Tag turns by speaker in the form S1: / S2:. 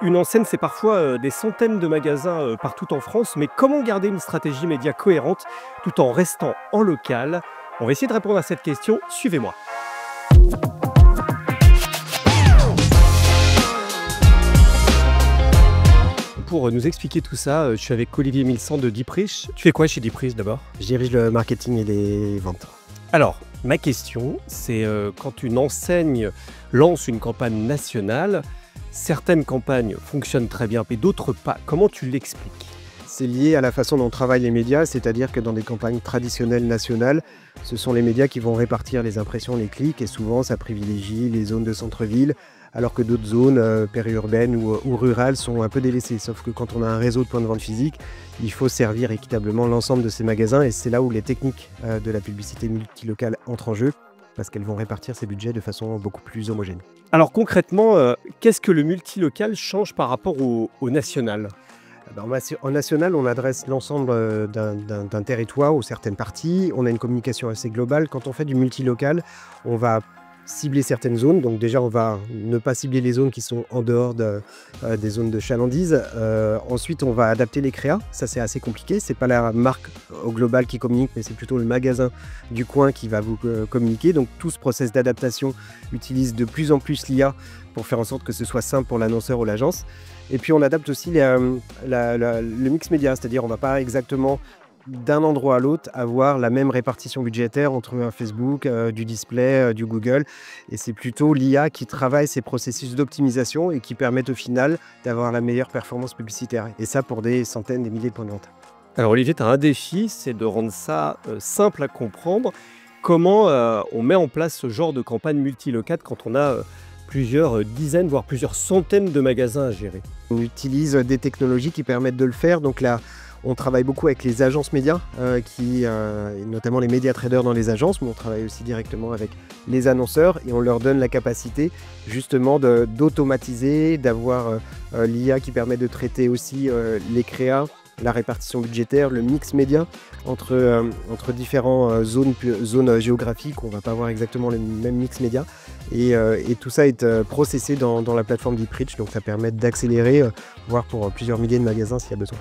S1: Une enseigne, c'est parfois des centaines de magasins partout en France, mais comment garder une stratégie média cohérente tout en restant en local? On va essayer de répondre à cette question, suivez-moi. Pour nous expliquer tout ça, je suis avec Olivier Milsan de Dieprich. Tu fais quoi chez Dieprich d'abord?
S2: Je dirige le marketing et les ventes.
S1: Alors, ma question, c'est quand une enseigne lance une campagne nationale, certaines campagnes fonctionnent très bien, mais d'autres pas. Comment tu l'expliques?
S2: C'est lié à la façon dont travaillent les médias, c'est-à-dire que dans des campagnes traditionnelles nationales, ce sont les médias qui vont répartir les impressions, les clics, et souvent ça privilégie les zones de centre-ville, alors que d'autres zones périurbaines ou rurales sont un peu délaissées. Sauf que quand on a un réseau de points de vente physiques, il faut servir équitablement l'ensemble de ces magasins, et c'est là où les techniques de la publicité multilocale entrent en jeu, parce qu'elles vont répartir ces budgets de façon beaucoup plus homogène.
S1: Alors concrètement, qu'est-ce que le multilocal change par rapport au national?
S2: En national, on adresse l'ensemble d'un territoire ou certaines parties. On a une communication assez globale. Quand on fait du multilocal, on va cibler certaines zones. Donc déjà, on va ne pas cibler les zones qui sont en dehors des zones de chalandise. Ensuite, on va adapter les créas. Ça, c'est assez compliqué. C'est pas la marque au global qui communique, mais c'est plutôt le magasin du coin qui va vous communiquer. Donc tout ce process d'adaptation utilise de plus en plus l'IA pour faire en sorte que ce soit simple pour l'annonceur ou l'agence. Et puis on adapte aussi le mix média, c'est-à-dire on ne va pas exactement d'un endroit à l'autre avoir la même répartition budgétaire entre un Facebook, du display, du Google. Et c'est plutôt l'IA qui travaille ces processus d'optimisation et qui permettent au final d'avoir la meilleure performance publicitaire. Et ça pour des centaines, des milliers de points de vente.
S1: Alors Olivier, tu as un défi, c'est de rendre ça simple à comprendre. Comment on met en place ce genre de campagne multilocale quand on a plusieurs dizaines, voire plusieurs centaines de magasins à gérer?
S2: On utilise des technologies qui permettent de le faire. Donc là, on travaille beaucoup avec les agences médias, notamment les média traders dans les agences, mais on travaille aussi directement avec les annonceurs et on leur donne la capacité justement d'automatiser, d'avoir l'IA qui permet de traiter aussi les créas, la répartition budgétaire, le mix média entre différentes zones géographiques. On ne va pas avoir exactement le même mix média. Et tout ça est processé dans la plateforme Dieprich, donc ça permet d'accélérer, voire pour plusieurs milliers de magasins s'il y a besoin.